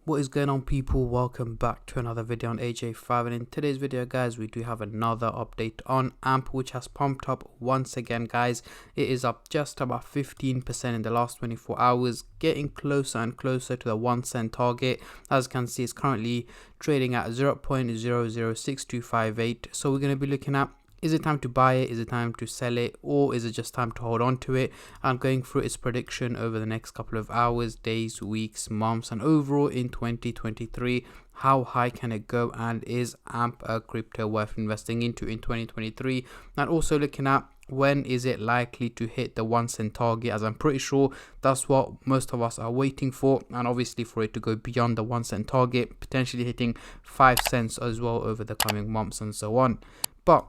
What is going on, people? Welcome back to another video on AJ5, and in today's video guys we do have another update on AMP, which has pumped up once again guys. It is up just about 15% in the last 24 hours, getting closer and closer to the 1 cent target. As you can see, it's currently trading at 0.006258. so we're going to be looking at, is it time to buy it, is it time to sell it, or is it just time to hold on to it? I'm going through its prediction over the next couple of hours, days, weeks, months, and overall in 2023. How high can it go, and is AMP a crypto worth investing into in 2023? And also looking at, when is it likely to hit the 1 cent target, as I'm pretty sure that's what most of us are waiting for, and obviously for it to go beyond the 1 cent target, potentially hitting 5 cents as well over the coming months and so on. But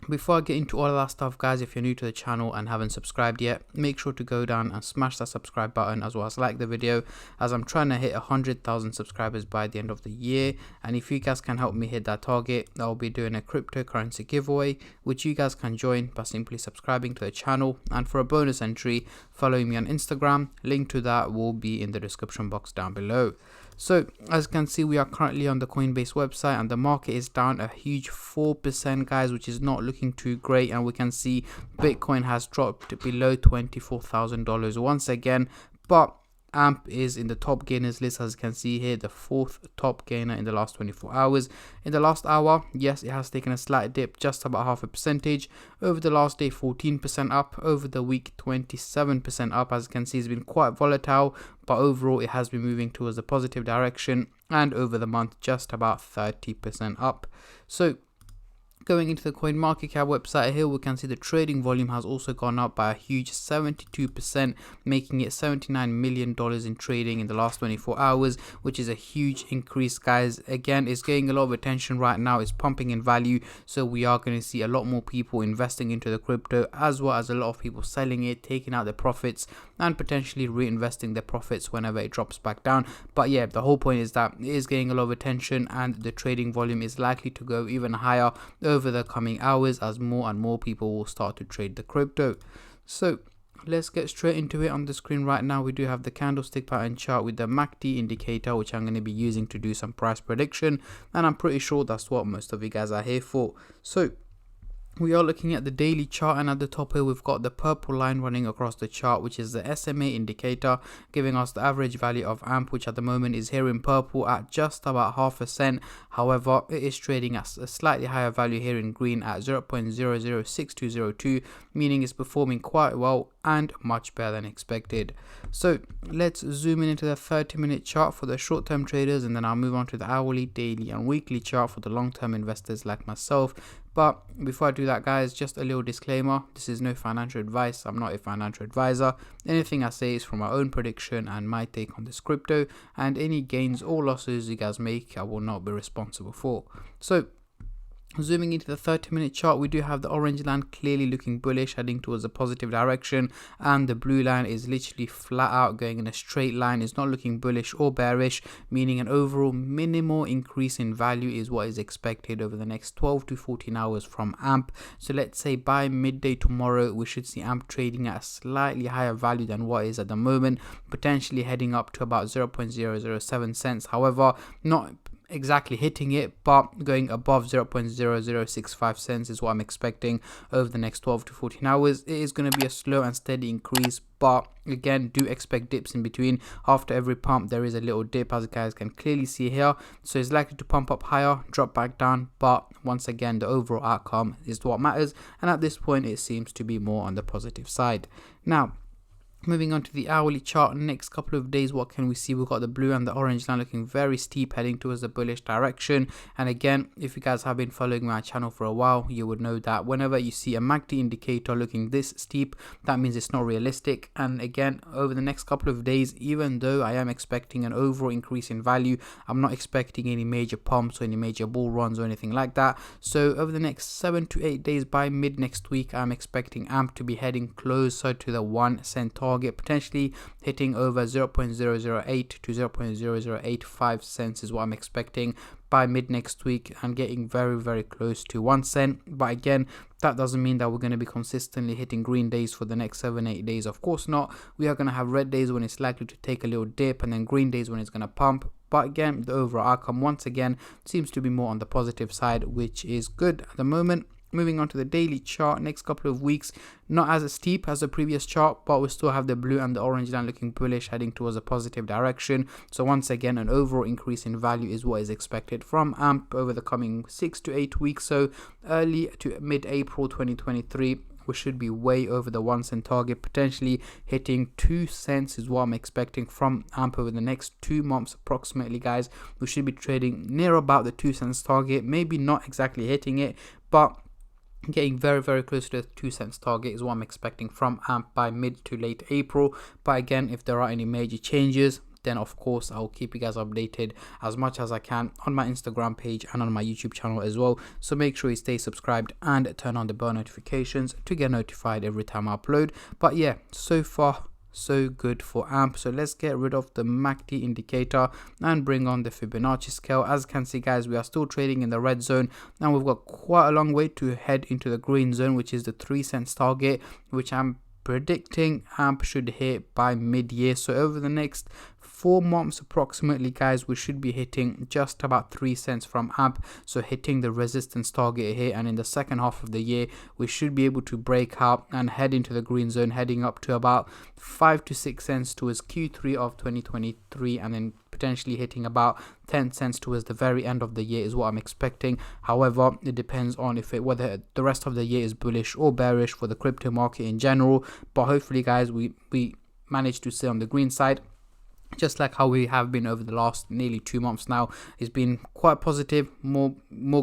before I get into all of that stuff guys, if you're new to the channel and haven't subscribed yet, make sure to go down and smash that subscribe button, as well as like the video, as I'm trying to hit 100,000 subscribers by the end of the year. And if you guys can help me hit that target, I'll be doing a cryptocurrency giveaway, which you guys can join by simply subscribing to the channel. And for a bonus entry, following me on Instagram. Link to that will be in the description box down below. So as you can see, we are currently on the Coinbase website and the market is down a huge 4% guys, which is not looking too great. And we can see Bitcoin has dropped below $24,000 once again, but AMP is in the top gainers list, as you can see here, the 4th top gainer in the last 24 hours. In the last hour, yes, it has taken a slight dip, just about half a percentage. Over the last day, 14% up. Over the week, 27% up. As you can see, it's been quite volatile, but overall it has been moving towards a positive direction. And over the month, just about 30% up. So going into the CoinMarketCap website here, we can see the trading volume has also gone up by a huge 72%, making it $79 million in trading in the last 24 hours, which is a huge increase guys. Again, it's getting a lot of attention right now, it's pumping in value, so we are going to see a lot more people investing into the crypto, as well as a lot of people selling it, taking out their profits and potentially reinvesting their profits whenever it drops back down. But yeah, the whole point is that it is getting a lot of attention, and the trading volume is likely to go even higher over the coming hours as more and more people will start to trade the crypto. So let's get straight into it. On the screen right now, we do have the candlestick pattern chart with the MACD indicator, which I'm going to be using to do some price prediction, and I'm pretty sure that's what most of you guys are here for. So we are looking at the daily chart, and at the top here we've got the purple line running across the chart, which is the SMA indicator, giving us the average value of AMP, which at the moment is here in purple at just about half a cent. However, it is trading at a slightly higher value here in green at 0.006202, meaning it's performing quite well and much better than expected. So let's zoom in into the 30-minute chart for the short-term traders, and then I'll move on to the hourly, daily and weekly chart for the long-term investors like myself. But before I do that guys, just a little disclaimer, this is no financial advice. I'm not a financial advisor. Anything I say is from my own prediction and my take on this crypto, and any gains or losses you guys make, I will not be responsible for. So zooming into the 30-minute chart, we do have the orange line clearly looking bullish, heading towards a positive direction, and the blue line is literally flat out going in a straight line. It's not looking bullish or bearish, meaning an overall minimal increase in value is what is expected over the next 12 to 14 hours from AMP. So let's say by midday tomorrow, we should see AMP trading at a slightly higher value than what is at the moment, potentially heading up to about 0.007 cents. However, not exactly hitting it, but going above 0.0065 cents is what I'm expecting over the next 12 to 14 hours. It is going to be a slow and steady increase, but again, do expect dips in between. After every pump there is a little dip, as you guys can clearly see here, so it's likely to pump up higher, drop back down, but once again the overall outcome is what matters, and at this point it seems to be more on the positive side. Now moving on to the hourly chart, next couple of days, what can we see? We've got the blue and the orange line looking very steep, heading towards the bullish direction. And again, if you guys have been following my channel for a while, you would know that whenever you see a MACD indicator looking this steep, that means it's not realistic. And again, over the next couple of days, even though I am expecting an overall increase in value, I'm not expecting any major pumps or any major bull runs or anything like that. So over the next 7 to 8 days, by mid next week, I'm expecting AMP to be heading closer to the 1 cent target, potentially hitting over 0.008 to 0.0085 cents is what I'm expecting. by mid next week and getting very close to 1 cent. But again, that doesn't mean that we're going to be consistently hitting green days for the next 7-8 days. Of course not. We are going to have red days when it's likely to take a little dip, and then green days when it's going to pump. But again, the overall outcome once again seems to be more on the positive side, which is good at the moment. Moving on to the daily chart, next couple of weeks, not as steep as the previous chart, but we still have the blue and the orange line looking bullish, heading towards a positive direction. So once again, an overall increase in value is what is expected from AMP over the coming 6 to 8 weeks. So early to mid-April 2023, we should be way over the 1 cent target, potentially hitting 2 cents is what I'm expecting from AMP over the next 2 months approximately, guys. We should be trading near about the 2 cents target, maybe not exactly hitting it, but getting very close to the 2 cents target is what I'm expecting from AMP by mid to late April. But again, if there are any major changes, then of course I'll keep you guys updated as much as I can on my Instagram page and on my YouTube channel as well. So make sure you stay subscribed and turn on the bell notifications to get notified every time I upload. But yeah, so far so good for AMP. So let's get rid of the MACD indicator and bring on the Fibonacci scale. As you can see, guys, we are still trading in the red zone, and we've got quite a long way to head into the green zone, which is the 3 cents target, which I'm predicting AMP should hit by mid-year. So over the next 4 months approximately, guys, we should be hitting just about 3 cents from AMP, so hitting the resistance target here. And in the second half of the year, we should be able to break out and head into the green zone, heading up to about 5 to 6 cents towards Q3 of 2023, and then potentially hitting about 10 cents towards the very end of the year is what I'm expecting. However, it depends on whether the rest of the year is bullish or bearish for the crypto market in general. But hopefully, guys, we managed to stay on the green side, just like how we have been over the last nearly 2 months now. It's been quite positive, more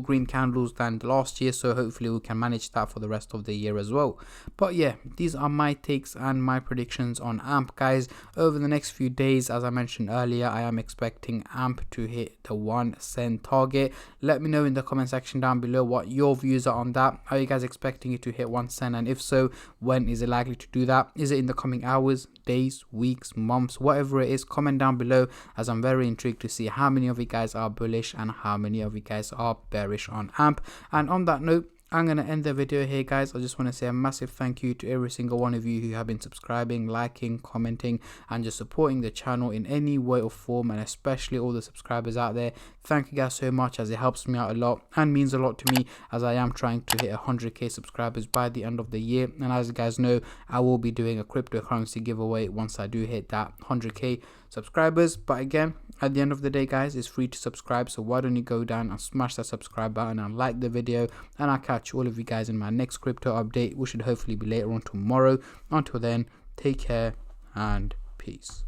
green candles than the last year, so hopefully we can manage that for the rest of the year as well. But yeah, these are my takes and my predictions on AMP, guys. Over the next few days, as I mentioned earlier, I am expecting AMP to hit the 1 cent target. Let me know in the comment section down below what your views are on that. Are you guys expecting it to hit 1 cent, and if so, when is it likely to do that? Is it in the coming hours, days, weeks, months, whatever it is? Comment down below, as I'm very intrigued to see how many of you guys are bullish and how many of you guys are bearish on AMP. And on that note, I'm going to end the video here, guys. I just want to say a massive thank you to every single one of you who have been subscribing, liking, commenting, and just supporting the channel in any way or form, and especially all the subscribers out there. Thank you guys so much, as it helps me out a lot and means a lot to me, as I am trying to hit 100k subscribers by the end of the year. And as you guys know, I will be doing a cryptocurrency giveaway once I do hit that 100k subscribers. But again, at the end of the day, guys, it's free to subscribe, so why don't you go down and smash that subscribe button and like the video, and I'll catch all of you guys in my next crypto update, which should hopefully be later on tomorrow. Until then, take care and peace.